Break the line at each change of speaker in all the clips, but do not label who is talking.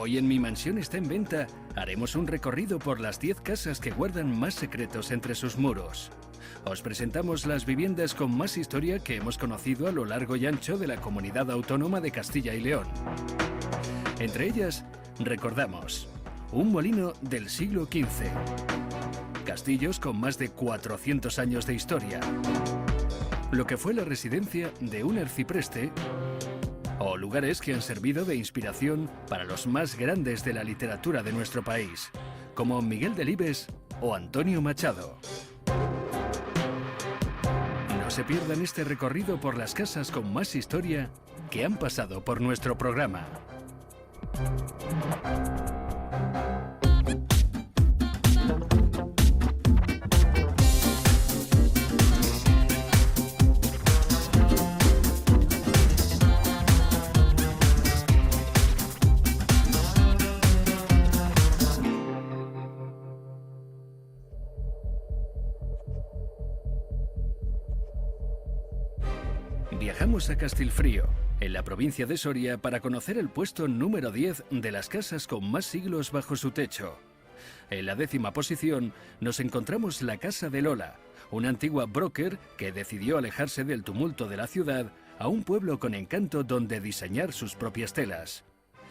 Hoy en Mi Mansión está en venta haremos un recorrido por las 10 casas que guardan más secretos entre sus muros. Os presentamos las viviendas con más historia que hemos conocido a lo largo y ancho de la Comunidad Autónoma de Castilla y León. Entre ellas, recordamos un molino del siglo XV, castillos con más de 400 años de historia, lo que fue la residencia de un arcipreste, o lugares que han servido de inspiración para los más grandes de la literatura de nuestro país, como Miguel Delibes o Antonio Machado. No se pierdan este recorrido por las casas con más historia que han pasado por nuestro programa. Viajamos a Castilfrío, en la provincia de Soria, para conocer el puesto número 10 de las casas con más siglos bajo su techo. En la 10ª posición nos encontramos la Casa de Lola, una antigua broker que decidió alejarse del tumulto de la ciudad a un pueblo con encanto donde diseñar sus propias telas.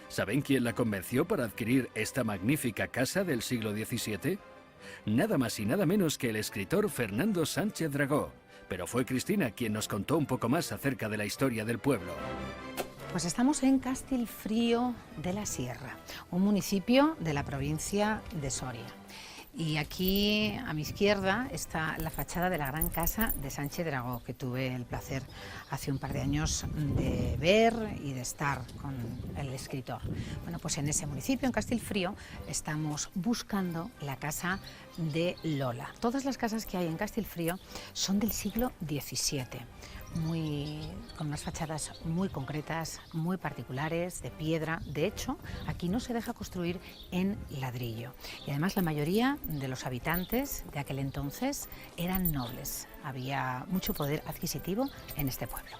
¿Saben quién la convenció para adquirir esta magnífica casa del siglo XVII? Nada más y nada menos que el escritor Fernando Sánchez Dragó. Pero fue Cristina quien nos contó un poco más acerca de la historia del pueblo.
Pues estamos en Castilfrío de la Sierra, un municipio de la provincia de Soria. Y aquí a mi izquierda está la fachada de la gran casa de Sánchez Dragó, que tuve el placer hace un par de años de ver y de estar con el escritor. Bueno, pues en ese municipio, en Castilfrío, estamos buscando la casa de Lola. Todas las casas que hay en Castilfrío son del siglo XVII. Con unas fachadas muy concretas, muy particulares, de piedra. De hecho, aquí no se deja construir en ladrillo. Y además la mayoría de los habitantes de aquel entonces eran nobles. Había mucho poder adquisitivo en este pueblo.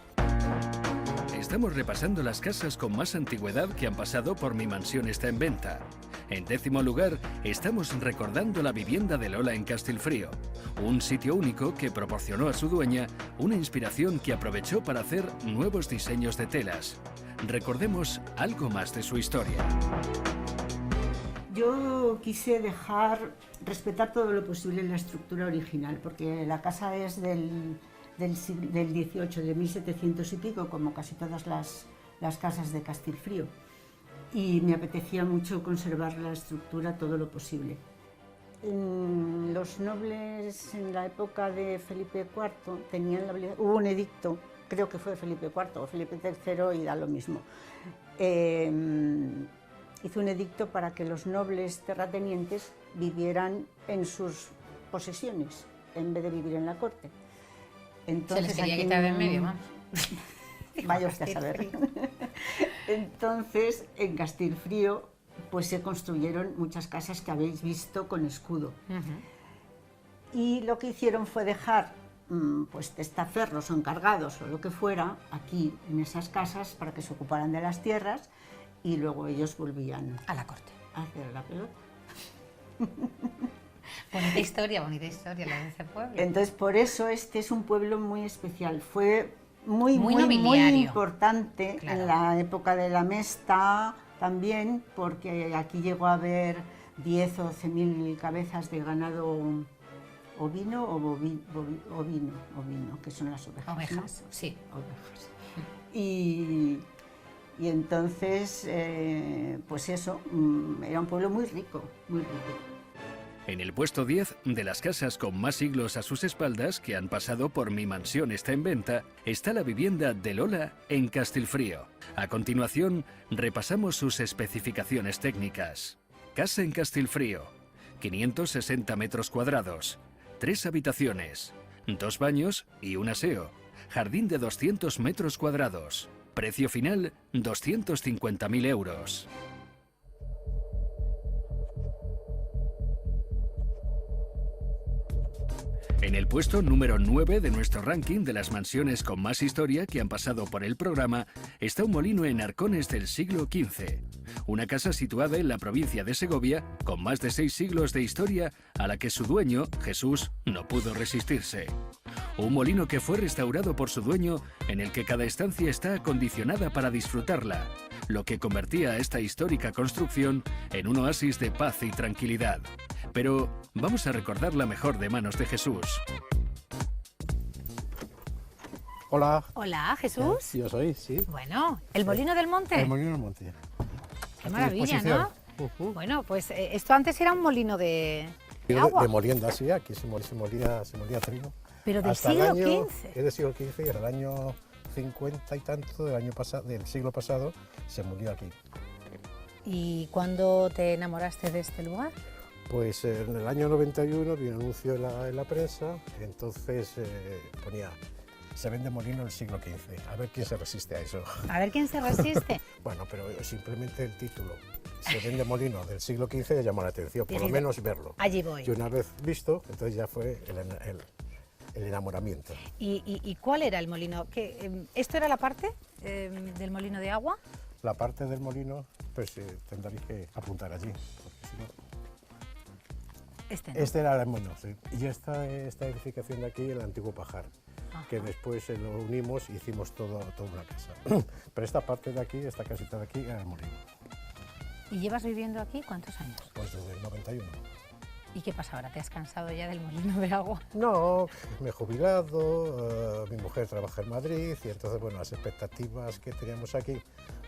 Estamos repasando las casas con más antigüedad que han pasado por Mi Mansión está en venta. En 10º lugar, estamos recordando la vivienda de Lola en Castilfrío, un sitio único que proporcionó a su dueña una inspiración que aprovechó para hacer nuevos diseños de telas. Recordemos algo más de su historia.
Yo quise respetar todo lo posible la estructura original, porque la casa es del 18, de 1700 y pico, como casi todas las casas de Castilfrío. Y me apetecía mucho conservar la estructura todo lo posible. Los nobles en la época de Felipe IV tenían la habilidad, hubo un edicto, creo que fue de Felipe IV o Felipe III y da lo mismo. Hizo un edicto para que los nobles terratenientes vivieran en sus posesiones en vez de vivir en la corte. Entonces,
se les quería quitar de en medio, vamos.
Vaya usted a saber. Entonces, en Castilfrío, pues se construyeron muchas casas que habéis visto con escudo. Y lo que hicieron fue dejar pues testaferros o encargados o lo que fuera aquí en esas casas para que se ocuparan de las tierras y luego ellos volvían
a la corte
a hacer la pelota.
Bonita historia la de ese pueblo.
Entonces, por eso este es un pueblo muy especial. Fue muy importante, claro, en la época de la Mesta también, porque aquí llegó a haber 10 o 12.000 cabezas de ganado ovino o ovino, que son las ovejas.
Ovejas,
¿no?
Sí.
Ovejas. Y entonces, pues eso, era un pueblo muy rico, muy rico.
En el puesto 10 de las casas con más siglos a sus espaldas que han pasado por Mi Mansión está en venta, está la vivienda de Lola en Castilfrío. A continuación, repasamos sus especificaciones técnicas. Casa en Castilfrío, 560 metros cuadrados, 3 habitaciones, 2 baños y un aseo, jardín de 200 metros cuadrados. Precio final, 250.000 euros. En el puesto número 9 de nuestro ranking de las mansiones con más historia que han pasado por el programa está un molino en Arcones del siglo XV. Una casa situada en la provincia de Segovia, con más de 6 siglos de historia, a la que su dueño, Jesús, no pudo resistirse. Un molino que fue restaurado por su dueño, en el que cada estancia está acondicionada para disfrutarla, lo que convertía a esta histórica construcción en un oasis de paz y tranquilidad. Pero vamos a recordarla mejor de manos de Jesús.
Hola.
Hola, Jesús.
Sí, yo soy, sí.
Bueno, ¿el Molino del Monte?
El Molino del Monte.
Qué maravilla, ¿no? Bueno, pues esto antes era un molino de agua.
De molienda, sí, aquí se molía trigo.
Pero del
Hasta el
siglo
año-
XV.
Es del siglo XV y en el año 50 y tanto del siglo pasado se murió aquí.
¿Y cuándo te enamoraste de este lugar?
Pues en el año 91 vi un anuncio en la prensa, entonces ponía, se vende molino del siglo XV, a ver quién se resiste a eso.
A ver quién se resiste.
Bueno, pero simplemente el título, se vende molino del siglo XV, llamó la atención, por lo
Dijiste,
menos verlo.
allí voy.
Y una vez visto, entonces ya fue el enamoramiento.
¿Y cuál era el molino? ¿Esto era la parte del molino de agua?
La parte del molino, pues tendréis que apuntar allí, porque si no... Este era el molino, sí. Y esta edificación de aquí, el antiguo pajar, que después lo unimos y hicimos toda una casa. Pero esta parte de aquí, esta casita de aquí, era el molino.
¿Y llevas viviendo aquí cuántos años?
Pues desde el 91.
¿Y qué pasa ahora? ¿Te has cansado ya del molino de agua?
No, me he jubilado, mi mujer trabaja en Madrid y entonces, bueno, las expectativas que teníamos aquí,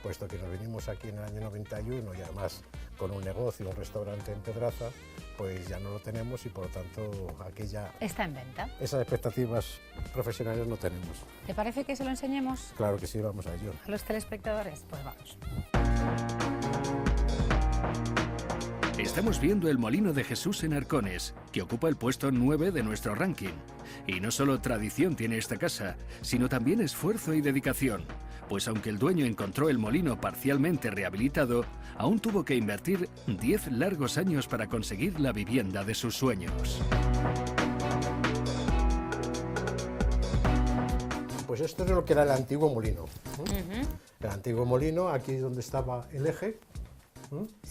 puesto que nos vinimos aquí en el año 91 y además con un negocio, un restaurante en Pedraza, pues ya no lo tenemos y por lo tanto aquí ya...
Está en venta.
Esas expectativas profesionales no tenemos.
¿Te parece que se lo enseñemos
Claro que sí, vamos a ello.
a los telespectadores? Pues vamos.
Estamos viendo el Molino de Jesús en Arcones, que ocupa el puesto 9 de nuestro ranking. Y no solo tradición tiene esta casa, sino también esfuerzo y dedicación, pues aunque el dueño encontró el molino parcialmente rehabilitado, aún tuvo que invertir 10 largos años para conseguir la vivienda de sus sueños.
Pues esto es lo que era el antiguo molino. El antiguo molino, aquí es donde estaba el eje,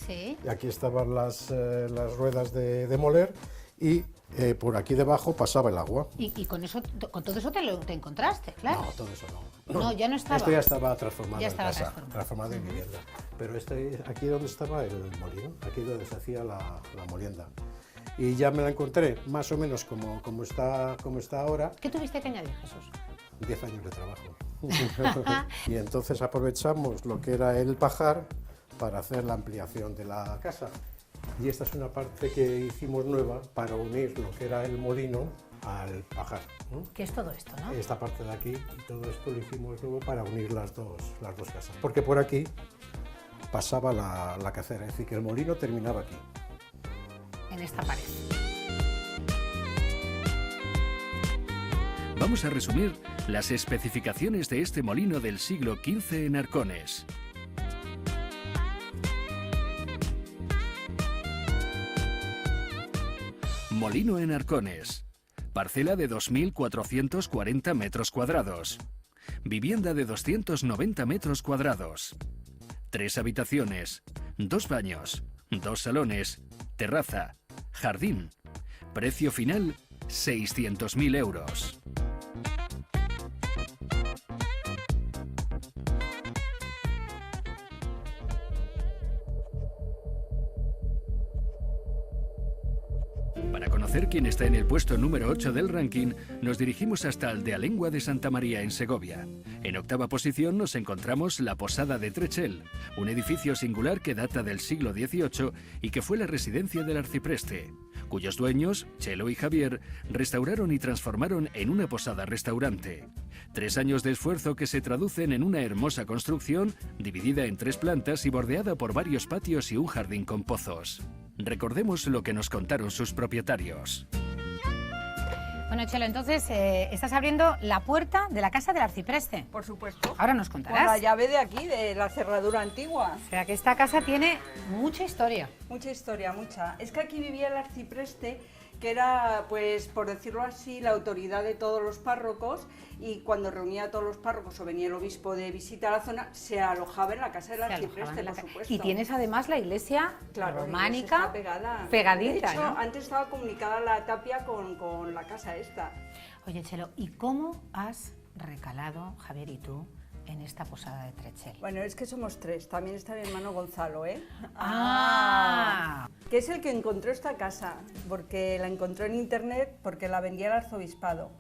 Sí.
y aquí estaban las ruedas de moler y por aquí debajo pasaba el agua.
Y con todo eso te encontraste, claro.
No, todo eso no.
No, ya no estaba.
Esto ya estaba transformado
Ya
en
estaba
casa,
transformado.
en vivienda. Pero aquí donde estaba el molino, aquí donde se hacía la molienda. Y ya me la encontré más o menos como está ahora,
¿Qué tuviste que añadir, Jesús?
10 años de trabajo. Y entonces aprovechamos lo que era el pajar para hacer la ampliación de la casa. Y esta es una parte que hicimos nueva para unir lo que era el molino al pajar.
¿Qué es todo esto, no?
Esta parte de aquí, y todo esto lo hicimos nuevo para unir las dos casas. Porque por aquí pasaba la cacera, es decir, que el molino terminaba aquí.
En esta pared.
Vamos a resumir las especificaciones de este molino del siglo XV en Arcones. Molino en Arcones. Parcela de 2.440 metros cuadrados. Vivienda de 290 metros cuadrados. 3 habitaciones, 2 baños, 2 salones, terraza, jardín. Precio final, 600.000 euros. Para conocer quién está en el puesto número 8 del ranking, nos dirigimos hasta Aldealengua de Santa María en Segovia. En octava posición nos encontramos la Posada de Trechel, un edificio singular que data del siglo XVIII y que fue la residencia del arcipreste, cuyos dueños, Chelo y Javier, restauraron y transformaron en una posada-restaurante. 3 años de esfuerzo que se traducen en una hermosa construcción dividida en 3 plantas y bordeada por varios patios y un jardín con pozos. Recordemos lo que nos contaron sus propietarios.
Bueno, Chelo, entonces estás abriendo la puerta de la casa del arcipreste.
Por supuesto.
Ahora nos
Con
contarás.
la llave de aquí, de la cerradura antigua.
O sea que esta casa tiene mucha historia.
Mucha historia, mucha. Es que aquí vivía el arcipreste que era, pues, por decirlo así, la autoridad de todos los párrocos, y cuando reunía a todos los párrocos o venía el obispo de visita a la zona, se alojaba en la casa del arcipreste, por supuesto.
Y tienes además la iglesia
Claro,
románica
está pegada.
pegadita,
De hecho,
¿no?
antes estaba comunicada la tapia con la casa esta.
Oye, Chelo, ¿y cómo has recalado, Javier y tú, en esta posada de Trechel?
Bueno, es que somos tres, también está mi hermano Gonzalo, ¿eh?
¡Ah!
Que es el que encontró esta casa, porque la encontró en internet, porque la vendía el arzobispado.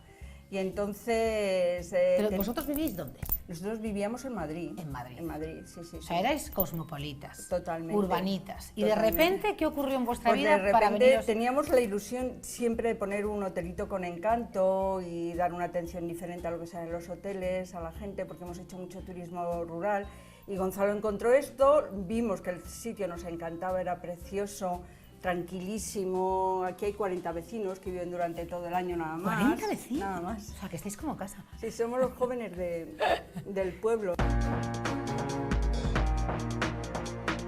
Y entonces...
¿Pero vosotros vivís dónde?
Nosotros vivíamos en Madrid.
En Madrid.
En Madrid, sí, sí.
O sea, erais cosmopolitas.
Totalmente.
Urbanitas. Y
Totalmente.
de repente, ¿qué ocurrió en vuestra
Pues
vida
de
para
repente
veniros?
teníamos la ilusión siempre de poner un hotelito con encanto y dar una atención diferente a lo que sea en los hoteles, a la gente, porque hemos hecho mucho turismo rural. Y Gonzalo encontró esto, vimos que el sitio nos encantaba, era precioso, tranquilísimo. Aquí hay 40 vecinos que viven durante todo el año nada más.
40 vecinos.
Nada más.
O sea, que estáis como casa.
Sí, somos los jóvenes del pueblo.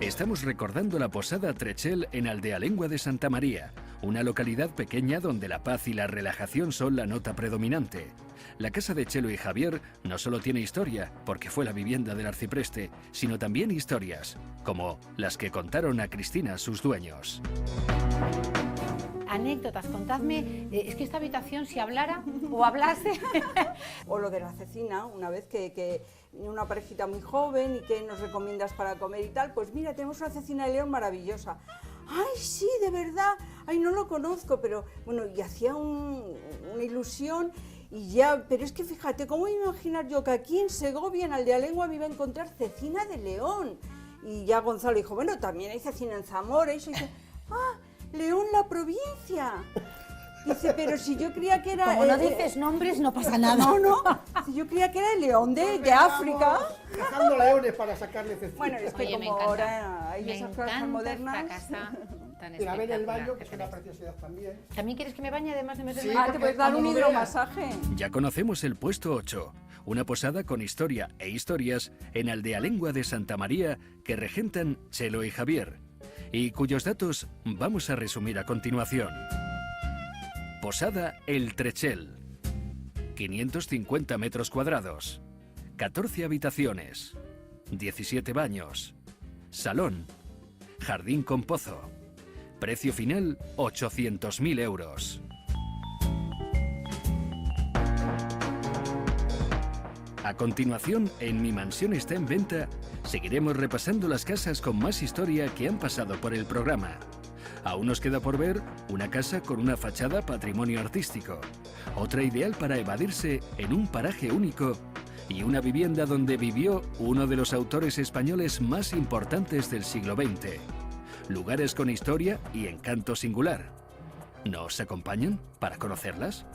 Estamos recordando la posada Trechel en Aldealengua de Santa María, una localidad pequeña donde la paz y la relajación son la nota predominante. La casa de Chelo y Javier no solo tiene historia, porque fue la vivienda del arcipreste, sino también historias, como las que contaron a Cristina sus dueños.
Anécdotas, contadme, es que esta habitación si hablara o hablase...
O lo de la cecina, una vez que una parejita muy joven y que nos recomiendas para comer y tal, pues mira, tenemos una cecina de león maravillosa. ¡Ay, sí, de verdad! ¡Ay, no lo conozco! Pero bueno, y hacía una ilusión y ya, pero es que fíjate, ¿cómo iba a imaginar yo que aquí en Segovia, en Aldealengua, me iba a encontrar cecina de león? Y ya Gonzalo dijo, bueno, también hay cecina en Zamora, y eso, y dice, ¡ah, León la provincia! Dice, pero si yo creía que era...
Como no dices nombres, no pasa nada.
No, no, si yo creía que era el león de África.
Cazando leones para sacarle cecina.
Bueno, es que
Oye, me
como
encanta.
ahora hay
Me
esas cosas tan
encanta
modernas...
esta casa tan
Y la ven en el
espectacular
baño,
que
que es una
tenéis.
preciosidad también.
¿También quieres que me bañe además de meterme
Sí,
en
Ah,
el
te
baño?
puedes dar un
Cuando lo
hidromasaje.
Ya conocemos el puesto 8, una posada con historia e historias en Aldealengua de Santa María que regentan Chelo y Javier, y cuyos datos vamos a resumir a continuación. Posada El Trechel, 550 metros cuadrados, 14 habitaciones, 17 baños, salón, jardín con pozo, precio final 800.000 euros. A continuación, en Mi Mansión está en venta, seguiremos repasando las casas con más historia que han pasado por el programa. Aún nos queda por ver una casa con una fachada patrimonio artístico, otra ideal para evadirse en un paraje único y una vivienda donde vivió uno de los autores españoles más importantes del siglo XX. Lugares con historia y encanto singular. ¿Nos acompañan para conocerlas?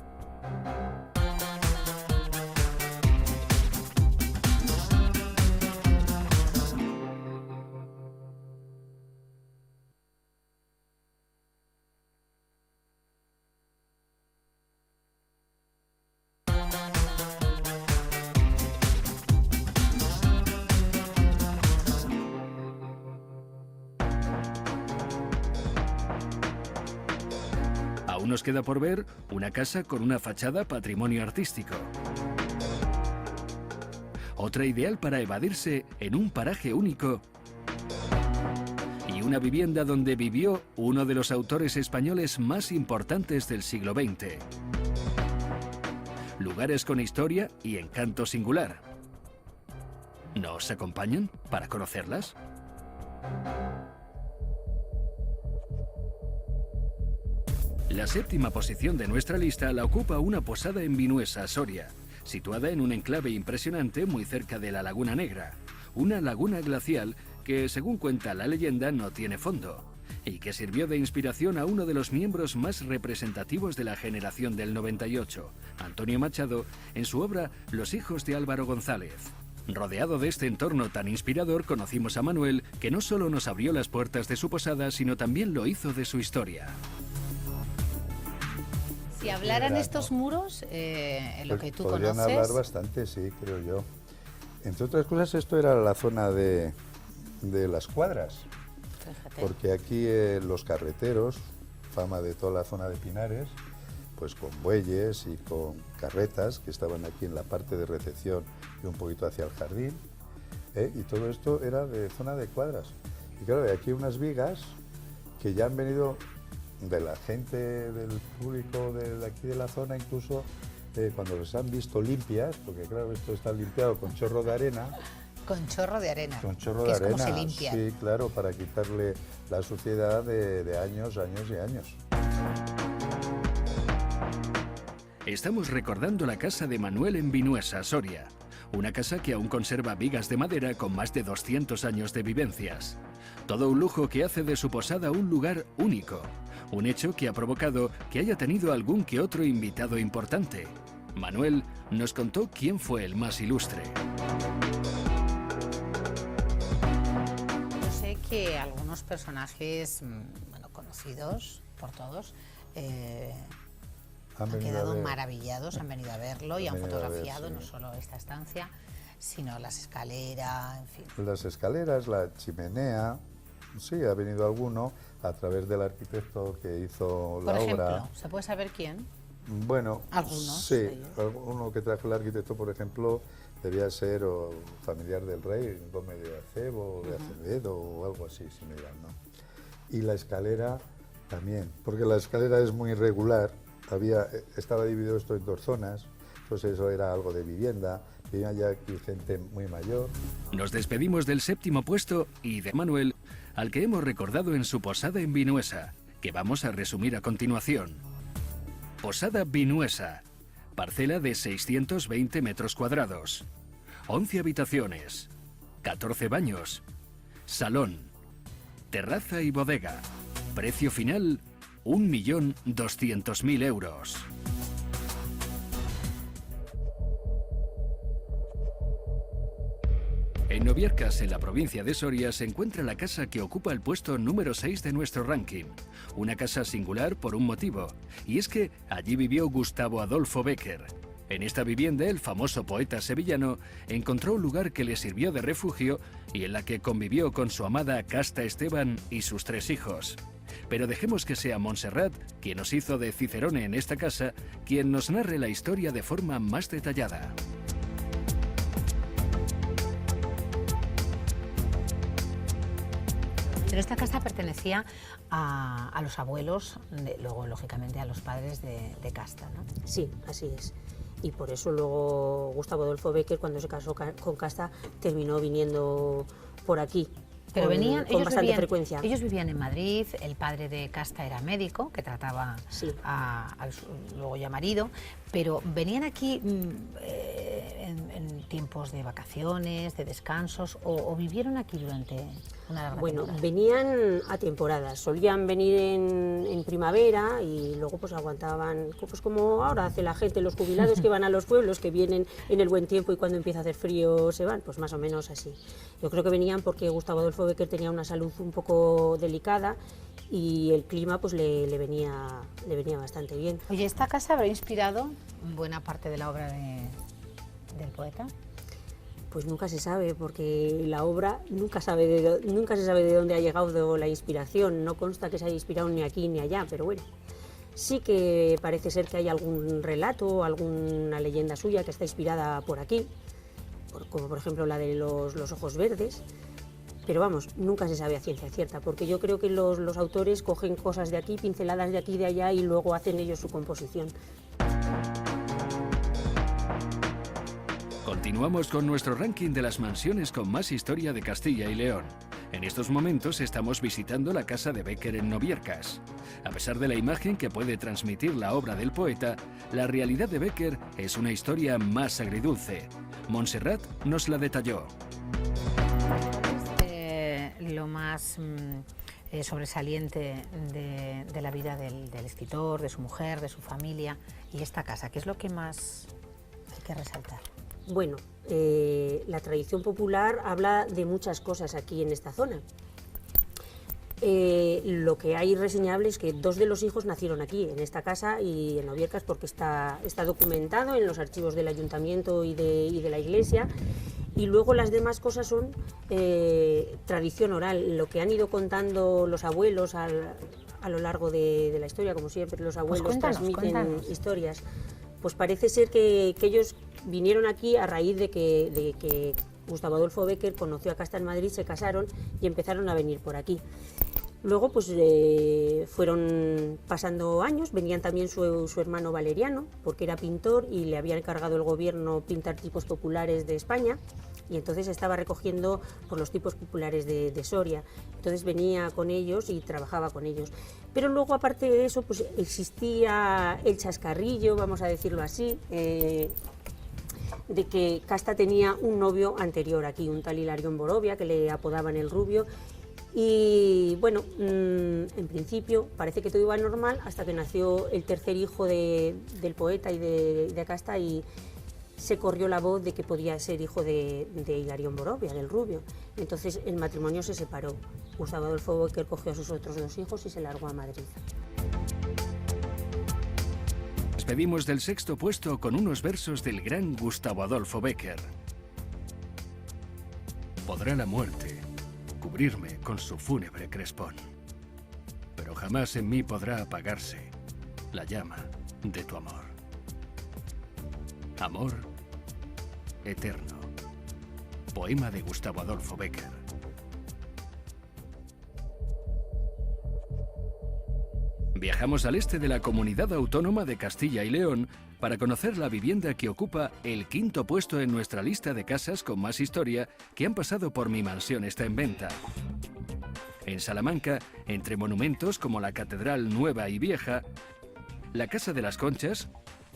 Aún nos queda por ver una casa con una fachada patrimonio artístico. Otra ideal para evadirse en un paraje único. Y una vivienda donde vivió uno de los autores españoles más importantes del siglo XX. Lugares con historia y encanto singular. ¿Nos acompañan para conocerlas? La séptima posición de nuestra lista la ocupa una posada en Vinuesa, Soria, situada en un enclave impresionante muy cerca de la Laguna Negra, una laguna glacial que, según cuenta la leyenda, no tiene fondo, y que sirvió de inspiración a uno de los miembros más representativos de la generación del 98, Antonio Machado, en su obra Los hijos de Álvaro González. Rodeado de este entorno tan inspirador, conocimos a Manuel, que no solo nos abrió las puertas de su posada, sino también lo hizo de su historia.
Si hablaran estos muros, en lo que tú
podrían
conoces...
hablar bastante, sí, creo yo. Entre otras cosas, esto era la zona de las cuadras,
Fíjate.
porque aquí los carreteros fama de toda la zona de Pinares, pues con bueyes y con carretas que estaban aquí en la parte de recepción y un poquito hacia el jardín, y todo esto era de zona de Cuadras. Y claro, hay aquí unas vigas que ya han venido de la gente, del público de aquí de la zona, incluso cuando los han visto limpias, porque claro, esto está limpiado con chorro de arena.
Con chorro de arena.
Con chorro
que
de
es
arena,
como se limpia.
sí, claro, para quitarle la suciedad de años y años.
Estamos recordando la casa de Manuel en Vinuesa, Soria. Una casa que aún conserva vigas de madera con más de 200 años de vivencias. Todo un lujo que hace de su posada un lugar único. Un hecho que ha provocado que haya tenido algún que otro invitado importante. Manuel nos contó quién fue el más ilustre.
Yo sé que algunos personajes, bueno, conocidos por todos, han quedado maravillados, han venido a verlo y han fotografiado no solo esta estancia, sino las escaleras, en fin.
Las escaleras, la chimenea, sí, ha venido alguno a través del arquitecto que hizo la obra.
Por ejemplo, ¿se puede saber quién?
Bueno,
algunos.
Sí, uno que trajo el arquitecto, por ejemplo, debía ser familiar del rey, Gómez de Acebo, de Acevedo o algo así, similar, ¿no? Y la escalera también, porque la escalera es muy irregular, estaba dividido esto en 2 zonas, entonces eso era algo de vivienda, vivía ya aquí gente muy mayor.
Nos despedimos del 7º puesto y de Manuel, al que hemos recordado en su posada en Vinuesa, que vamos a resumir a continuación. Posada Vinuesa, parcela de 620 metros cuadrados, 11 habitaciones, 14 baños, salón, terraza y bodega. Precio final, 1.200.000 euros. En Noviercas, en la provincia de Soria, se encuentra la casa que ocupa el puesto número 6 de nuestro ranking. Una casa singular por un motivo, y es que allí vivió Gustavo Adolfo Bécquer. En esta vivienda, el famoso poeta sevillano encontró un lugar que le sirvió de refugio y en la que convivió con su amada Casta Esteban y sus 3 hijos. Pero dejemos que sea Montserrat, quien nos hizo de cicerone en esta casa, quien nos narre la historia de forma más detallada.
Pero esta casa pertenecía a los abuelos, luego lógicamente a los padres de Casta, ¿no?
Sí, así es. Y por eso luego Gustavo Adolfo Bécquer, cuando se casó con Casta, terminó viniendo por aquí.
Pero venían,
con bastante frecuencia.
Ellos vivían en Madrid, el padre de Casta era médico, que trataba al luego ya marido, pero venían aquí en tiempos de vacaciones, de descansos, o vivieron aquí durante una larga temporada.
Venían a temporadas, solían venir en primavera y luego pues aguantaban, pues como ahora hace la gente, los jubilados que van a los pueblos, que vienen en el buen tiempo y cuando empieza a hacer frío se van, pues más o menos así. Yo creo que venían porque Gustavo Adolfo Bécquer tenía una salud un poco delicada y el clima pues le venía bastante bien.
Oye, ¿esta casa habrá inspirado buena parte de la obra del poeta?
Pues nunca se sabe, porque la obra nunca se sabe de dónde ha llegado la inspiración, no consta que se haya inspirado ni aquí ni allá, pero bueno, sí que parece ser que hay algún relato, alguna leyenda suya que está inspirada por aquí, como por ejemplo la de los ojos verdes, pero vamos, nunca se sabe a ciencia cierta, porque yo creo que los autores cogen cosas de aquí, pinceladas de aquí y de allá y luego hacen ellos su composición.
Continuamos con nuestro ranking de las mansiones con más historia de Castilla y León. En estos momentos estamos visitando la casa de Bécquer en Noviercas. A pesar de la imagen que puede transmitir la obra del poeta, la realidad de Bécquer es una historia más agridulce. Montserrat nos la detalló.
Lo más sobresaliente de la vida del escritor, de su mujer, de su familia y esta casa, ¿qué es lo que más hay que resaltar?
Bueno, la tradición popular habla de muchas cosas aquí en esta zona. Lo que hay reseñable es que 2 de los hijos nacieron aquí, en esta casa y en Noviercas, porque está documentado en los archivos del ayuntamiento y de la iglesia. Y luego las demás cosas son tradición oral, lo que han ido contando los abuelos a lo largo de la historia, como siempre los abuelos transmiten
cuéntanos.
historias. Pues parece ser que ellos vinieron aquí a raíz de que Gustavo Adolfo Bécquer conoció a Casta en Madrid, se casaron y empezaron a venir por aquí. Luego pues fueron pasando años, venían también su hermano Valeriano, porque era pintor y le había encargado el gobierno pintar tipos populares de España, y entonces estaba recogiendo por los tipos populares de Soria. Entonces venía con ellos y trabajaba con ellos. Pero luego, aparte de eso, pues existía el chascarrillo, vamos a decirlo así, de que Casta tenía un novio anterior aquí, un tal Hilarión Borovia, que le apodaban el Rubio. Y bueno, en principio parece que todo iba normal hasta que nació el tercer hijo del poeta y de Casta, y se corrió la voz de que podía ser hijo de Hilarión Borovia, del Rubio. Entonces el matrimonio se separó. Gustavo Adolfo Bécquer cogió a sus otros 2 hijos y se largó a Madrid.
Despedimos del 6º puesto con unos versos del gran Gustavo Adolfo Bécquer. Podrá la muerte cubrirme con su fúnebre crespón, pero jamás en mí podrá apagarse la llama de tu amor. Amor eterno. Poema de Gustavo Adolfo Bécquer. Viajamos al este de la Comunidad Autónoma de Castilla y León para conocer la vivienda que ocupa el 5º puesto en nuestra lista de casas con más historia que han pasado por Mi Mansión está en venta. En Salamanca, entre monumentos como la Catedral Nueva y Vieja, la Casa de las Conchas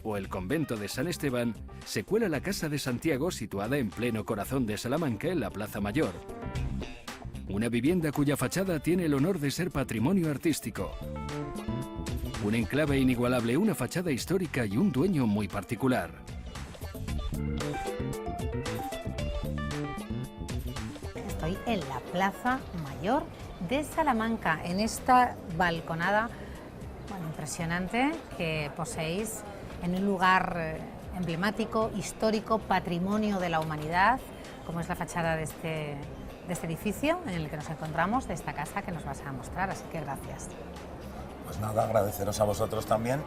o el Convento de San Esteban, se cuela la Casa de Santiago, situada en pleno corazón de Salamanca, en la Plaza Mayor. Una vivienda cuya fachada tiene el honor de ser patrimonio artístico. Un enclave inigualable, una fachada histórica y un dueño muy particular.
Estoy en la Plaza Mayor de Salamanca, en esta balconada, bueno, impresionante, que poseéis en un lugar emblemático, histórico, patrimonio de la humanidad, como es la fachada de este edificio en el que nos encontramos, de esta casa que nos vas a mostrar, así que gracias.
Pues nada, agradeceros a vosotros también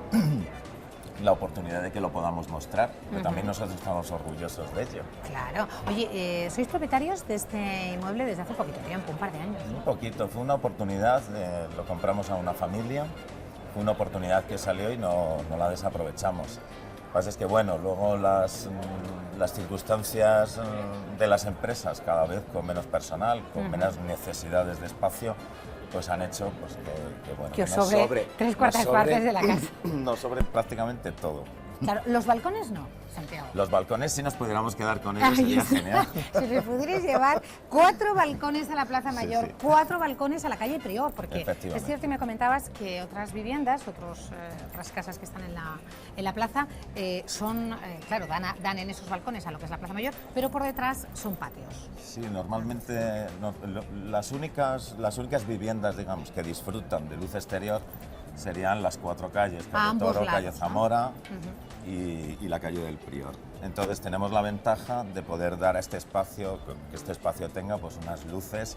la oportunidad de que lo podamos mostrar, pero también nosotros estamos orgullosos de ello.
Claro. Oye, ¿sois propietarios de este inmueble desde hace poquito tiempo, un par de años?
Un poquito, fue una oportunidad, lo compramos a una familia, fue una oportunidad que salió y no la desaprovechamos. Lo que pasa es que, bueno, luego las circunstancias de las empresas, cada vez con menos personal, con menos necesidades de espacio, pues han hecho pues,
que os sobre 3/4 partes de la casa.
Nos sobre prácticamente todo.
Claro, los balcones no, Santiago.
Los balcones, si nos pudiéramos quedar con ellos, sería genial.
Si os pudierais llevar 4 balcones a la Plaza Mayor, sí. 4 balcones a la calle Prior, porque es cierto que me comentabas que otras viviendas, otras casas que están en la plaza, son, claro, dan en esos balcones a lo que es la Plaza Mayor, pero por detrás son patios.
Sí, normalmente las únicas viviendas, digamos, que disfrutan de luz exterior serían las 4 calles, calle Toro, calle Zamora, ¿no? y la calle del Prior. Entonces tenemos la ventaja de poder dar a este espacio, que este espacio tenga pues unas luces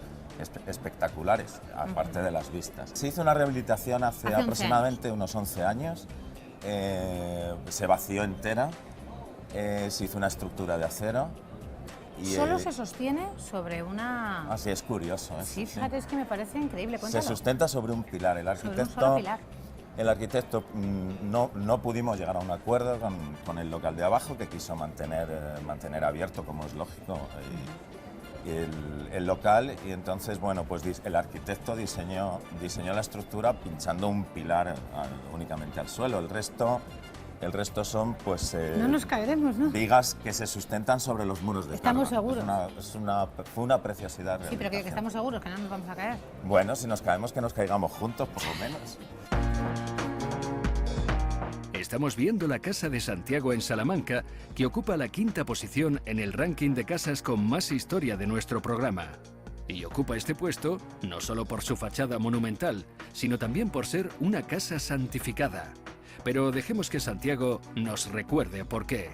espectaculares, aparte de las vistas. Se hizo una rehabilitación hace aproximadamente unos 11 años, se vació entera, se hizo una estructura de acero.
Y solo se sostiene sobre una...
Así es curioso.
Sí, fíjate, es que me parece increíble. Cuéntalo.
Se sustenta sobre un pilar. El arquitecto no pudimos llegar a un acuerdo con el local de abajo, que quiso mantener abierto, como es lógico, el local, y entonces, bueno, pues el arquitecto diseñó la estructura pinchando un pilar únicamente al suelo. El resto son, pues,
no nos caeremos, ¿no?
Vigas que se sustentan sobre los muros de
Estamos
Tarba.
seguros.
Fue una preciosidad.
Sí, pero que estamos seguros, que no nos vamos a caer.
Bueno, si nos caemos, que nos caigamos juntos, por lo menos.
Estamos viendo la Casa de Santiago en Salamanca, que ocupa la 5ª posición en el ranking de casas con más historia de nuestro programa. Y ocupa este puesto no solo por su fachada monumental, sino también por ser una casa santificada. Pero dejemos que Santiago nos recuerde por qué.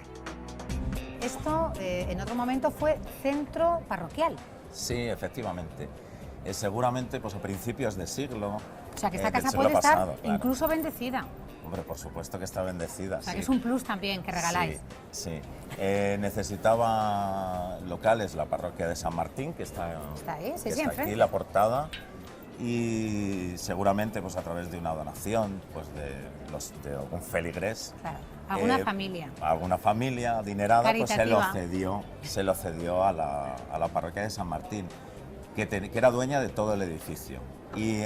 Esto en otro momento fue centro parroquial.
Sí, efectivamente. seguramente pues, a principios de siglo.
O sea, que esta
del
casa
siglo
puede estar
pasado, claro.
incluso bendecida.
Hombre, por supuesto que está bendecida.
O sea,
sí.
que es un plus también que regaláis.
Sí, sí. Necesitaba locales la parroquia de San Martín, que está
ahí, sí,
que
sí,
está
enfrente.
aquí, la portada, y seguramente pues, a través de una donación pues, de algún feligrés.
Claro. ¿Alguna familia?
Alguna familia adinerada pues,
Caritativa.
se lo cedió a la parroquia de San Martín, que era dueña de todo el edificio. Y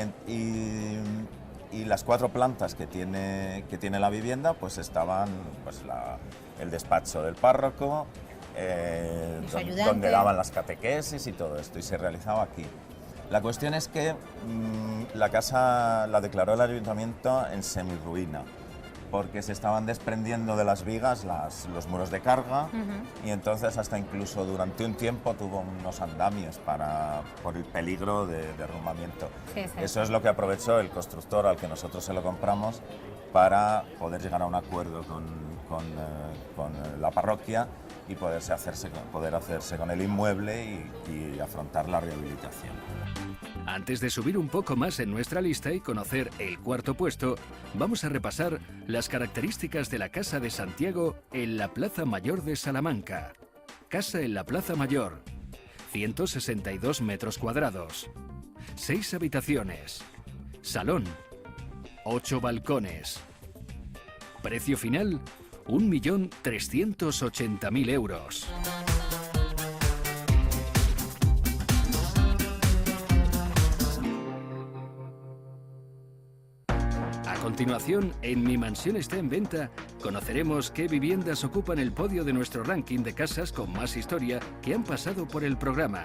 las 4 plantas que tiene la vivienda pues estaban pues, el despacho del párroco, donde daban las catequesis y todo esto, y se realizaba aquí. La cuestión es que la casa la declaró el ayuntamiento en semirruina, porque se estaban desprendiendo de las vigas los muros de carga, y entonces hasta incluso durante un tiempo tuvo unos andamios por el peligro de derrumbamiento.
Sí, sí.
Eso es lo que aprovechó el constructor al que nosotros se lo compramos para poder llegar a un acuerdo con la parroquia y poder hacerse con el inmueble y afrontar la rehabilitación.
Antes de subir un poco más en nuestra lista y conocer el cuarto puesto, vamos a repasar las características de la Casa de Santiago en la Plaza Mayor de Salamanca. Casa en la Plaza Mayor, 162 metros cuadrados, 6 habitaciones, salón, 8 balcones. Precio final, 1.380.000 euros. A continuación, en Mi Mansión está en venta, conoceremos qué viviendas ocupan el podio de nuestro ranking de casas con más historia que han pasado por el programa.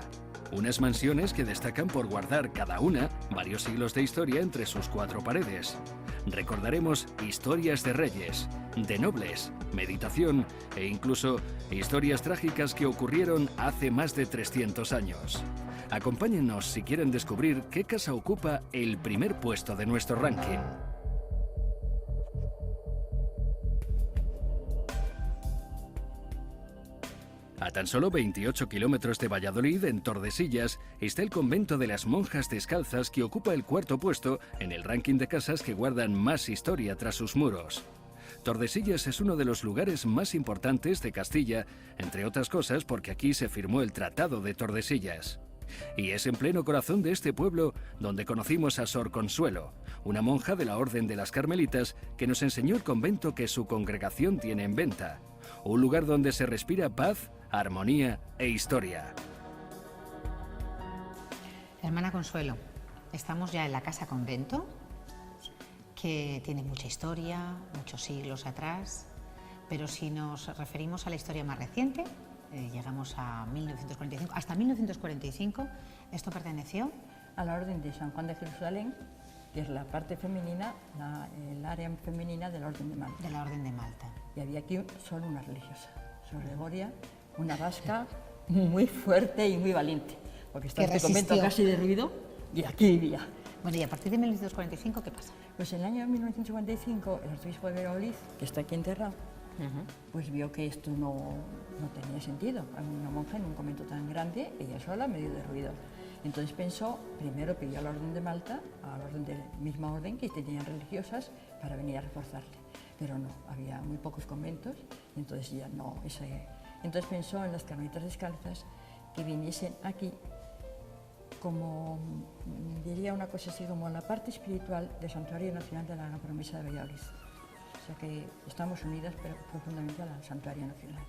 Unas mansiones que destacan por guardar cada una varios siglos de historia entre sus 4 paredes. Recordaremos historias de reyes, de nobles, meditación e incluso historias trágicas que ocurrieron hace más de 300 años. Acompáñennos si quieren descubrir qué casa ocupa el primer puesto de nuestro ranking. A tan solo 28 kilómetros de Valladolid, en Tordesillas, está el convento de las monjas descalzas que ocupa el 4º puesto en el ranking de casas que guardan más historia tras sus muros. Tordesillas es uno de los lugares más importantes de Castilla, entre otras cosas porque aquí se firmó el Tratado de Tordesillas. Y es en pleno corazón de este pueblo donde conocimos a Sor Consuelo, una monja de la Orden de las Carmelitas que nos enseñó el convento que su congregación tiene en venta. Un lugar donde se respira paz, armonía e historia.
Hermana Consuelo, estamos ya en la casa convento, que tiene mucha historia, muchos siglos atrás, pero si nos referimos a la historia más reciente, llegamos a 1945, hasta 1945, esto perteneció
a la Orden de San Juan de Jerusalén, que es la parte femenina, el área femenina de la Orden de Malta.
De la Orden de Malta.
Y había aquí solo una religiosa, Sor Gregoria, una vasca muy fuerte y muy valiente, porque está este convento casi derruido y aquí vivía.
Bueno, y a partir de 1945, ¿qué pasa?
Pues en el año 1945, el arzobispo de Valladolid, que está aquí enterrado, pues vio que esto no tenía sentido. Había una monja en un convento tan grande, ella sola, medio derruido. Entonces pensó, primero pidió a la Orden de Malta, a la misma orden que tenían religiosas, para venir a reforzarle. Pero no, había muy pocos conventos, y entonces ya no. Entonces pensó en las Carmelitas Descalzas que viniesen aquí como, diría una cosa así, como la parte espiritual del Santuario Nacional de la Gran Promesa de Valladolid. O sea que estamos unidas pero profundamente al Santuario Nacional.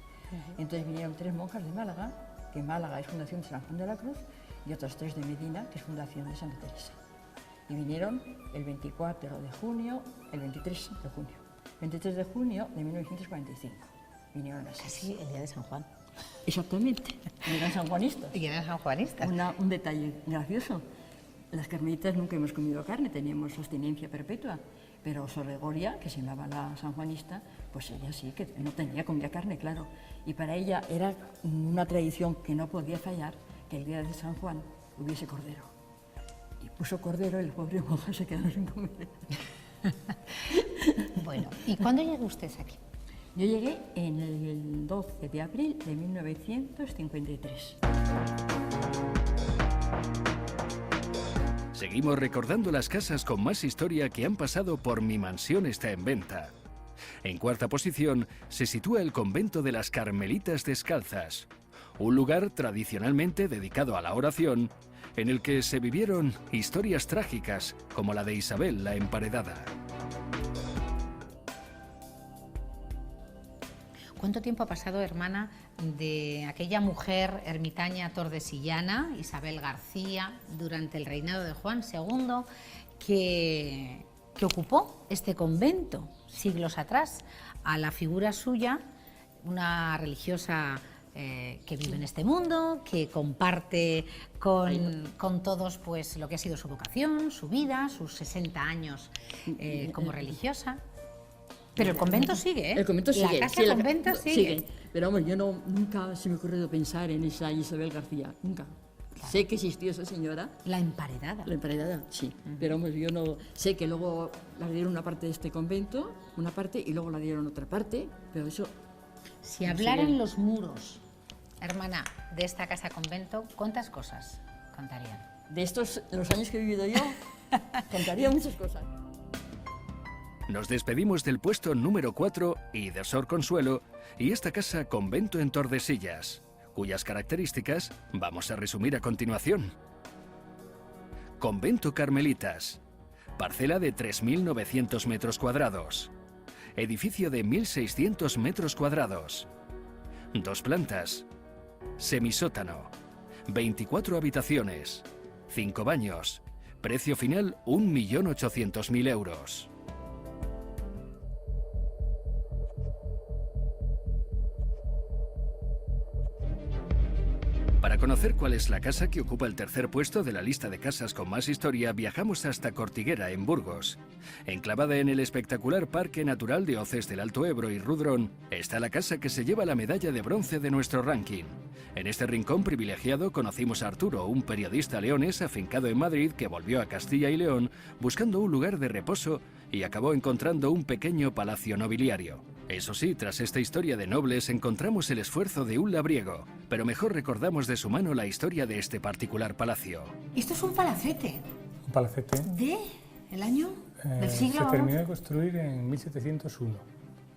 Entonces vinieron 3 monjas de Málaga, que Málaga es fundación de San Juan de la Cruz, y otras 3 de Medina, que es fundación de Santa Teresa. Y vinieron el 24 de junio, el 23 de junio. 23 de junio de 1945. Vinieron así.
Casi el día de San Juan.
Exactamente, eran sanjuanistas.
Y eran sanjuanistas.
Un detalle gracioso. Las carmelitas nunca hemos comido carne, teníamos abstinencia perpetua. Pero Sor Gregoria, que se llamaba la sanjuanista, pues ella sí, que no comía carne, claro. Y para ella era una tradición que no podía fallar que el día de San Juan hubiese cordero. Y puso cordero y el pobre monja se quedó sin comer.
Bueno, ¿y cuándo llegó usted aquí?
Yo llegué en el 12 de abril de 1953.
Seguimos recordando las casas con más historia que han pasado por Mi Mansión está en venta. En cuarta posición se sitúa el convento de las Carmelitas Descalzas, un lugar tradicionalmente dedicado a la oración, en el que se vivieron historias trágicas como la de Isabel la Emparedada.
¿Cuánto tiempo ha pasado, hermana, de aquella mujer ermitaña tordesillana, Isabel García, durante el reinado de Juan II, que ocupó este convento siglos atrás, a la figura suya, una religiosa que vive en este mundo, que comparte con todos pues, lo que ha sido su vocación, su vida, sus 60 años como religiosa? Pero el convento sigue, ¿eh?
El convento sigue.
La casa convento sigue.
Pero vamos, yo nunca se me ha ocurrido pensar en esa Isabel García, nunca. Claro. Sé que existió esa señora.
La Emparedada.
La Emparedada, sí. Pero vamos, yo no sé que luego la dieron una parte de este convento, una parte, y luego la dieron otra parte, pero eso...
Si hablaran los muros, hermana, de esta casa convento, ¿cuántas cosas contarían?
De los años que he vivido yo, contaría muchas cosas.
Nos despedimos del puesto número 4 y de Sor Consuelo y esta casa convento en Tordesillas, cuyas características vamos a resumir a continuación. Convento Carmelitas, parcela de 3.900 metros cuadrados, edificio de 1.600 metros cuadrados, 2 plantas, semisótano, 24 habitaciones, 5 baños, precio final 1.800.000 euros. Para conocer cuál es la casa que ocupa el tercer puesto de la lista de casas con más historia, viajamos hasta Cortiguera, en Burgos. Enclavada en el espectacular Parque Natural de Hoces del Alto Ebro y Rudrón, está la casa que se lleva la medalla de bronce de nuestro ranking. En este rincón privilegiado conocimos a Arturo, un periodista leonés afincado en Madrid que volvió a Castilla y León buscando un lugar de reposo y acabó encontrando un pequeño palacio nobiliario. Eso sí, tras esta historia de nobles encontramos el esfuerzo de un labriego, pero mejor recordamos de su mano la historia de este particular palacio.
Esto es un palacete.
Un palacete.
¿De el año? ¿Del siglo?
Se terminó de construir en 1701,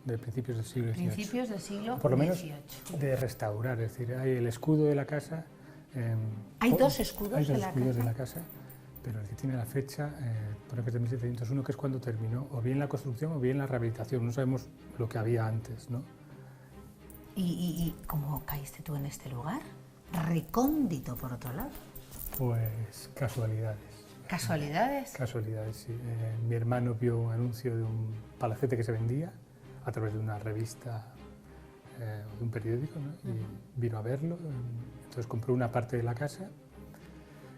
de principios del siglo XVIII.
Principios del siglo XVIII.
Por lo menos de restaurar, es decir, hay el escudo de la casa.
¿Hay dos escudos
hay dos
de la
escudos
casa?
de la casa, pero el que tiene la fecha, pone que es de 1701, que es cuando terminó, o bien la construcción o bien la rehabilitación. No sabemos lo que había antes, ¿no?
¿Y cómo caíste tú en este lugar? Recóndito, por otro lado.
Pues casualidades.
¿Casualidades?
Casualidades, sí. Mi hermano vio un anuncio de un palacete que se vendía a través de una revista, de un periódico, ¿no? Y vino a verlo, entonces compró una parte de la casa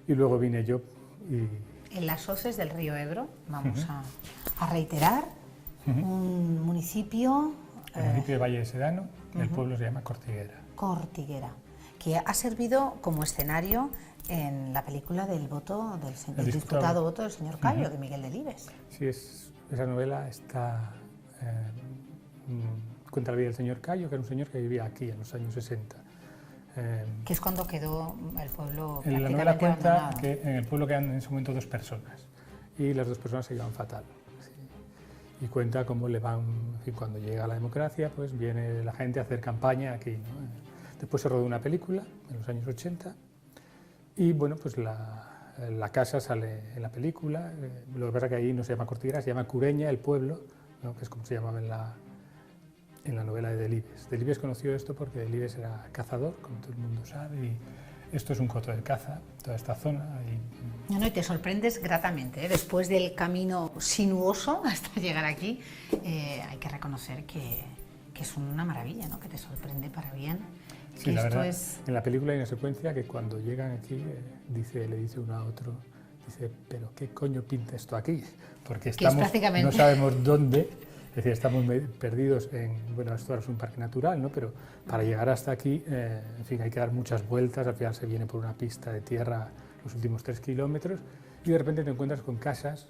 y luego vine yo y...
En las hoces del río Ebro, vamos a reiterar, un municipio...
El municipio de Valle de Sedano, el pueblo se llama Cortiguera.
Cortiguera, que ha servido como escenario en la película del voto del disputado voto del señor Cayo, de Miguel Delibes.
Sí, esa novela cuenta la vida del señor Cayo, que era un señor que vivía aquí en los años 60.
Que es cuando quedó el pueblo
en la novela cuenta que en el pueblo quedan en ese momento 2 personas y las 2 personas se llevan fatal. Y cuenta cómo le van, en fin, cuando llega la democracia, pues viene la gente a hacer campaña aquí, ¿no? Después se rodó una película en los años 80 y bueno, pues la casa sale en la película. Lo que pasa es que ahí no se llama Cortiguera, se llama Cureña, el pueblo, ¿no? Que es como se llamaba en la novela de Delibes. Delibes conoció esto porque Delibes era cazador, como todo el mundo sabe, y esto es un coto de caza, toda esta zona.
No, y te sorprendes gratamente, ¿eh? Después del camino sinuoso hasta llegar aquí, hay que reconocer que es una maravilla, ¿no? Que te sorprende para bien.
Sí, la verdad, en la película hay una secuencia que cuando llegan aquí, le dice uno a otro, dice, pero ¿qué coño pinta esto aquí? Porque estamos, no sabemos dónde. Es decir, estamos perdidos bueno, esto ahora es un parque natural, ¿no? Pero para llegar hasta aquí, en fin, hay que dar muchas vueltas, al final se viene por una pista de tierra los últimos 3 kilómetros y de repente te encuentras con casas,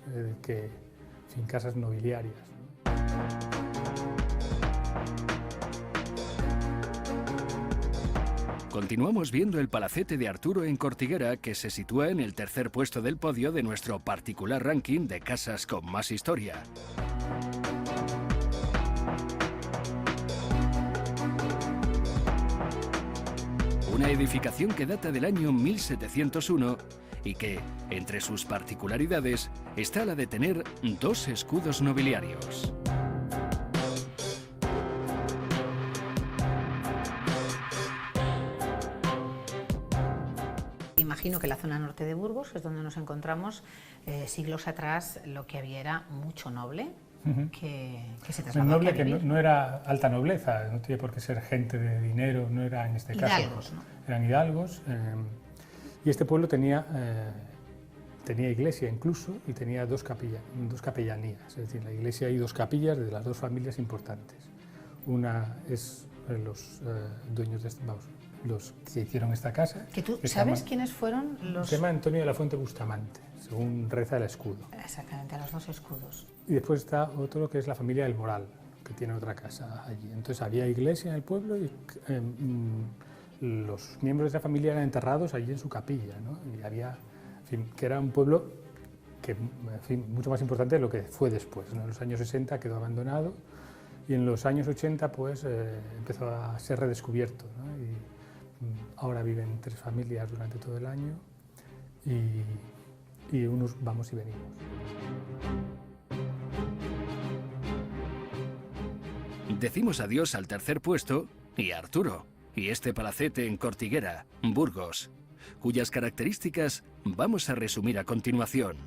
casas nobiliarias, ¿no?
Continuamos viendo el palacete de Arturo en Cortiguera, que se sitúa en el tercer puesto del podio de nuestro particular ranking de casas con más historia. Una edificación que data del año 1701 y que, entre sus particularidades, está la de tener 2 escudos nobiliarios.
Imagino que la zona norte de Burgos, que es donde nos encontramos, siglos atrás lo que había era mucho noble, que se trasladó
noble
aquí a vivir.
que no era alta nobleza, no tiene por qué ser gente de dinero, no era en este caso.
Hidalgos, ¿no?
Eran hidalgos. Y este pueblo tenía iglesia incluso y tenía dos capellanías. Es decir, en la iglesia hay 2 capillas de las 2 familias importantes. Una es los dueños de los que hicieron esta casa.
¿Que tú sabes quiénes fueron los...?
Se llama Antonio de la Fuente Bustamante, según reza el escudo.
Exactamente, los 2 escudos.
Y después está otro que es la familia del Moral, que tiene otra casa allí. Entonces había iglesia en el pueblo y los miembros de la familia eran enterrados allí en su capilla, ¿no? Y había, en fin, que era un pueblo que, en fin, mucho más importante de lo que fue después, ¿no? En los años 60 quedó abandonado y en los años 80 pues empezó a ser redescubierto, ¿no? Y ahora viven 3 familias durante todo el año y unos vamos y venimos.
Decimos adiós al tercer puesto y a Arturo, y este palacete en Cortiguera, Burgos, cuyas características vamos a resumir a continuación.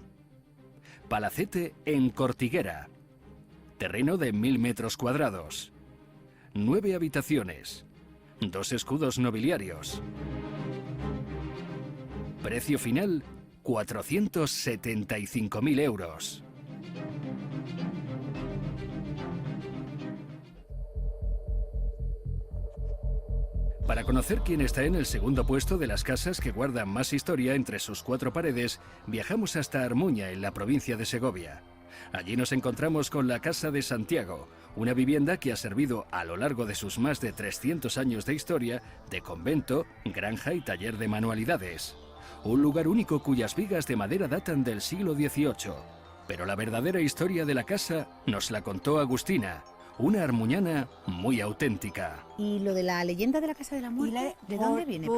Palacete en Cortiguera, terreno de 1000 metros cuadrados, 9 habitaciones, 2 escudos nobiliarios. Precio final, 475.000 euros. Para conocer quién está en el segundo puesto de las casas que guardan más historia entre sus 4 paredes, viajamos hasta Armuña, en la provincia de Segovia. Allí nos encontramos con la Casa de Santiago, una vivienda que ha servido a lo largo de sus más de 300 años de historia de convento, granja y taller de manualidades. Un lugar único cuyas vigas de madera datan del siglo XVIII. Pero la verdadera historia de la casa nos la contó Agustina, una armuñana muy auténtica.
¿Y lo de la leyenda de la Casa de la Muerte, de dónde viene?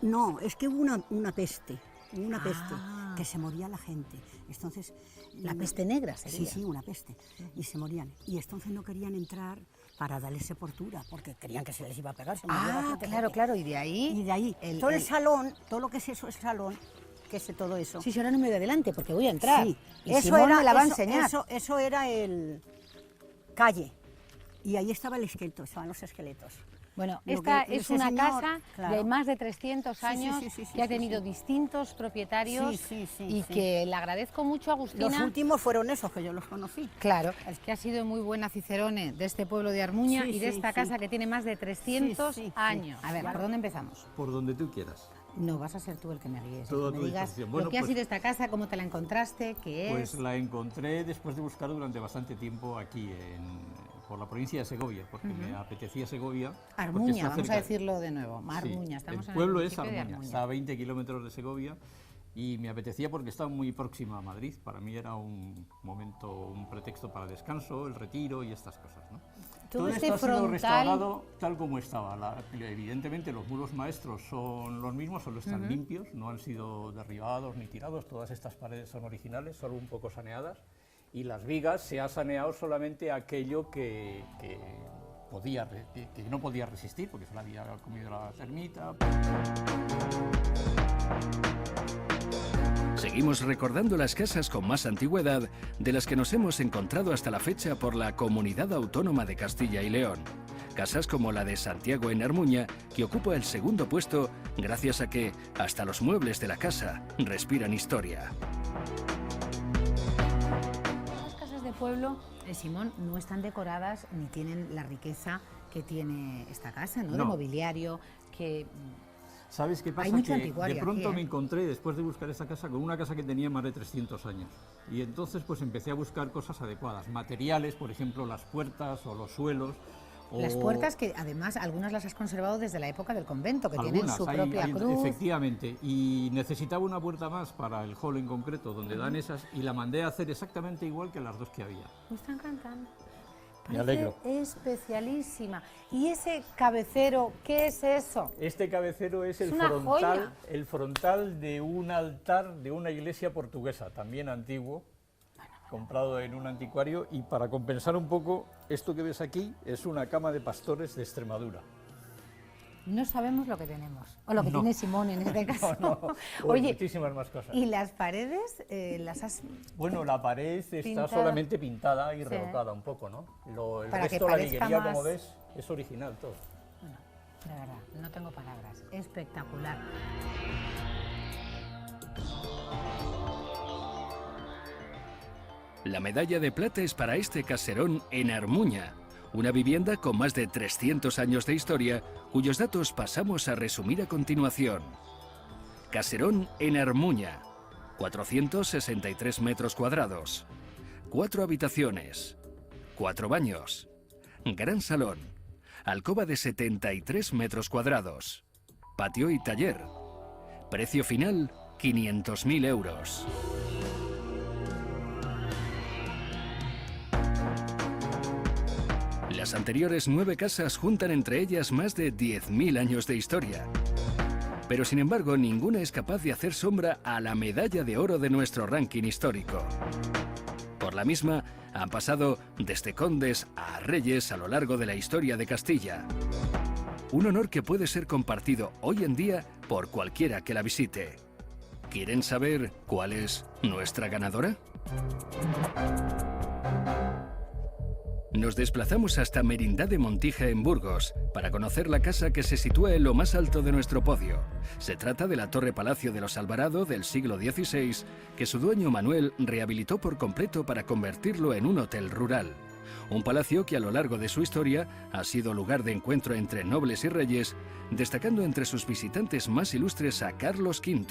No, es que hubo una peste, que se moría la gente. Entonces,
la peste negra sería.
Sí, una peste. Y se morían. Y entonces no querían entrar para darles sepultura, porque querían que se les iba a pegar.
Claro, y de ahí...
Y de ahí, todo el salón, todo lo que es eso, el salón, que es todo eso.
Sí, ahora no me voy adelante, porque voy a entrar.
Sí,
y Simón me la va a enseñar.
Eso era el calle. Y ahí estaba el esqueleto, estaban los esqueletos.
Bueno, esta es una casa de más de 300 años que ha tenido distintos propietarios y que le agradezco mucho a Agustina.
Los últimos fueron esos que yo los conocí.
Claro, es que ha sido muy buena cicerone de este pueblo de Armuña y de esta casa que tiene más de 300 años. A ver, ¿por dónde empezamos?
Por donde tú quieras.
No, vas a ser tú el que me guíes,
Todo
que me digas lo que ha sido esta casa, cómo te la encontraste, qué es.
Pues la encontré después de buscar durante bastante tiempo aquí por la provincia de Segovia, porque me apetecía Segovia.
Armuña, vamos a decirlo de nuevo, Armuña, estamos
el pueblo
en el
es Armuña, está a 20 kilómetros de Segovia y me apetecía porque está muy próxima a Madrid. Para mí era un momento, un pretexto para descanso, el retiro y estas cosas, ¿no? Todo esto ha sido restaurado tal como estaba. Evidentemente los muros maestros son los mismos, solo están limpios, no han sido derribados ni tirados, todas estas paredes son originales, solo un poco saneadas. Y las vigas se ha saneado solamente aquello que no podía resistir, porque se la había comido la termita.
Seguimos recordando las casas con más antigüedad de las que nos hemos encontrado hasta la fecha por la Comunidad Autónoma de Castilla y León. Casas como la de Santiago en Armuña, que ocupa el segundo puesto gracias a que hasta los muebles de la casa respiran historia.
Pueblo, Simón, no están decoradas ni tienen la riqueza que tiene esta casa, ¿no? De mobiliario, que...
¿Sabes qué pasa?
Hay mucha
que
antigüedad
de pronto
aquí,
me encontré, después de buscar esta casa, con una casa que tenía más de 300 años. Y entonces pues empecé a buscar cosas adecuadas, materiales, por ejemplo, las puertas o los suelos,
Las puertas que además algunas las has conservado desde la época del convento, que tienen su propia cruz.
Efectivamente, y necesitaba una puerta más para el hall en concreto, donde dan esas, y la mandé a hacer exactamente igual que las dos que había.
Me está encantando.
Me alegro.
Especialísima. ¿Y ese cabecero, qué es eso?
Este cabecero es el frontal de un altar de una iglesia portuguesa, también antiguo, comprado en un anticuario, y para compensar un poco, esto que ves aquí es una cama de pastores de Extremadura.
No sabemos lo que tenemos, o lo que tiene Simón en este caso.
Oye, muchísimas más cosas.
¿Y las paredes las has
Bueno, la pared está solamente pintada y revocada un poco, ¿no? El resto, la liguería, como ves, es original todo.
Bueno, de verdad, no tengo palabras. Espectacular.
La medalla de plata es para este caserón en Armuña, una vivienda con más de 300 años de historia, cuyos datos pasamos a resumir a continuación. Caserón en Armuña, 463 metros cuadrados, 4 habitaciones, 4 baños, gran salón, alcoba de 73 metros cuadrados, patio y taller. Precio final, 500.000 euros. Las anteriores 9 casas juntan entre ellas más de 10.000 años de historia. Pero sin embargo, ninguna es capaz de hacer sombra a la medalla de oro de nuestro ranking histórico. Por la misma, han pasado desde condes a reyes a lo largo de la historia de Castilla. Un honor que puede ser compartido hoy en día por cualquiera que la visite. ¿Quieren saber cuál es nuestra ganadora? Nos desplazamos hasta Merindad de Montija en Burgos para conocer la casa que se sitúa en lo más alto de nuestro podio. Se trata de la Torre Palacio de los Alvarado del siglo XVI, que su dueño Manuel rehabilitó por completo para convertirlo en un hotel rural. Un palacio que a lo largo de su historia ha sido lugar de encuentro entre nobles y reyes, destacando entre sus visitantes más ilustres a Carlos V.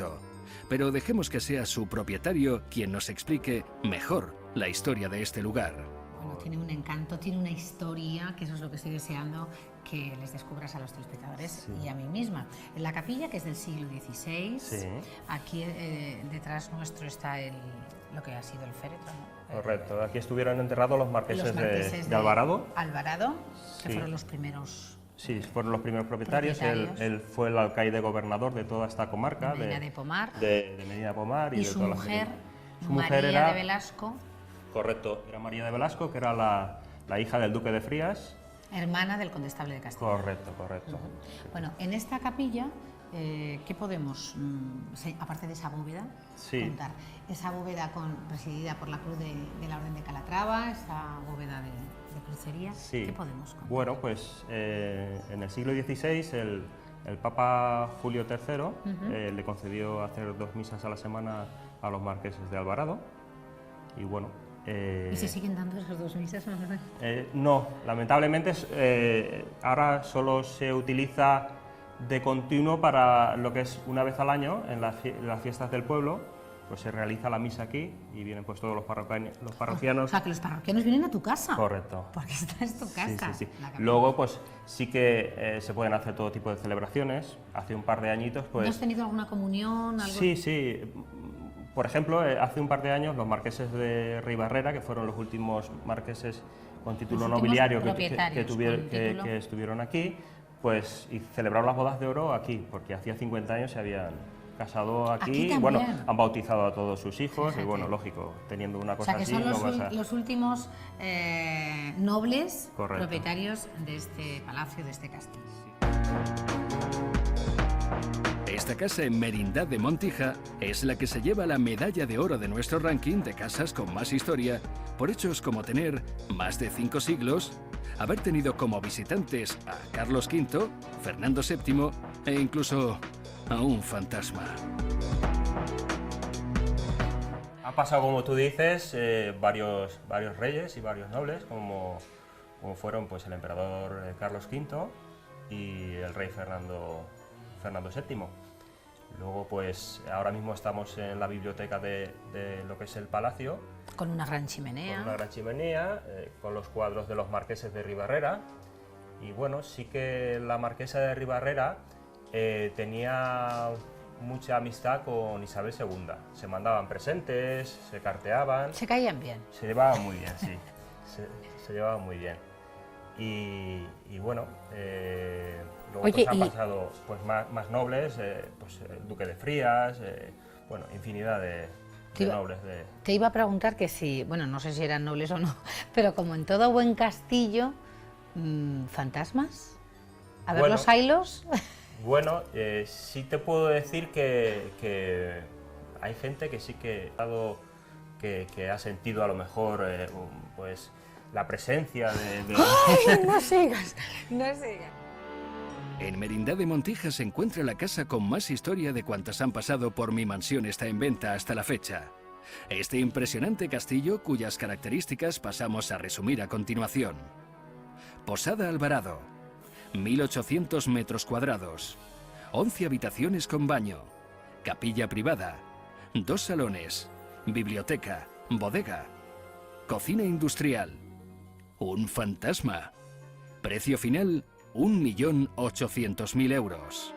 Pero dejemos que sea su propietario quien nos explique mejor la historia de este lugar.
Bueno, tiene un encanto, tiene una historia, que eso es lo que estoy deseando que les descubras a los telespectadores y a mí misma. En la capilla, que es del siglo XVI, aquí detrás nuestro está lo que ha sido el féretro, ¿no?
Correcto, aquí estuvieron enterrados los marqueses de Alvarado.
Alvarado, que fueron los primeros...
Sí, fueron los primeros propietarios. Él fue el alcaide gobernador de toda esta comarca.
De Medina de Pomar.
De Medina de Pomar y de
su
todas
mujer,
su mujer
María
era,
de Velasco.
Correcto, era María de Velasco, que era la hija del duque de Frías.
Hermana del condestable de Castilla.
Correcto, correcto.
Bueno, en esta capilla, ¿qué podemos, aparte de esa bóveda, contar? Esa bóveda presidida por la Cruz de la Orden de Calatrava, esa bóveda de crucería, ¿qué podemos contar?
Bueno, pues en el siglo XVI el Papa Julio III le concedió hacer 2 misas a la semana a los marqueses de Alvarado. Y bueno...
¿Y se siguen dando esas 2 misas?
No, lamentablemente ahora solo se utiliza de continuo para lo que es una vez al año, en las fiestas del pueblo, pues se realiza la misa aquí y vienen pues todos los parroquianos.
O sea, que los parroquianos vienen a tu casa.
Correcto.
Porque esta es tu casa.
Sí. Luego pues sí que se pueden hacer todo tipo de celebraciones. Hace un par de añitos pues...
¿No has tenido alguna comunión? Algo?
Sí. Por ejemplo, hace un par de años los marqueses de Ribarrera, que fueron los últimos marqueses con título nobiliario que estuvieron aquí, pues y celebraron las bodas de oro aquí, porque hacía 50 años se habían casado aquí y bueno, han bautizado a todos sus hijos. Fíjate. Y bueno, lógico, teniendo una cosa así...
O sea, que son los últimos nobles propietarios de este palacio, de este castillo.
Esta casa en Merindad de Montija es la que se lleva la medalla de oro de nuestro ranking de casas con más historia, por hechos como tener más de 5 siglos, haber tenido como visitantes a Carlos V, Fernando VII e incluso a un fantasma.
Ha pasado, como tú dices, varios reyes y varios nobles, como fueron pues el emperador Carlos V y el rey Fernando VII. Luego, pues ahora mismo estamos en la biblioteca de lo que es el palacio.
Con una gran chimenea.
Con una gran chimenea, con los cuadros de los marqueses de Ribarrera. Y bueno, sí que la marquesa de Ribarrera tenía mucha amistad con Isabel II. Se mandaban presentes, se carteaban.
Se caían bien.
Se llevaban muy bien, sí. Se llevaban muy bien. Y bueno, luego pues han pasado pues, más nobles, pues el duque de Frías, bueno, infinidad de nobles.
Te iba a preguntar que si, bueno, no sé si eran nobles o no, pero como en todo buen castillo, ¿fantasmas? A ver,
bueno,
los haylos.
Bueno, sí te puedo decir que hay gente que sí que ha sentido a lo mejor pues la presencia de...
¡Ay, no sigas! No sigas.
En Merindad de Montija se encuentra la casa con más historia de cuantas han pasado por Mi Mansión está en venta hasta la fecha. Este impresionante castillo, cuyas características pasamos a resumir a continuación. Posada Alvarado, 1800 metros cuadrados, 11 habitaciones con baño, capilla privada, 2 salones, biblioteca, bodega, cocina industrial, un fantasma. Precio final, 1.800.000 euros.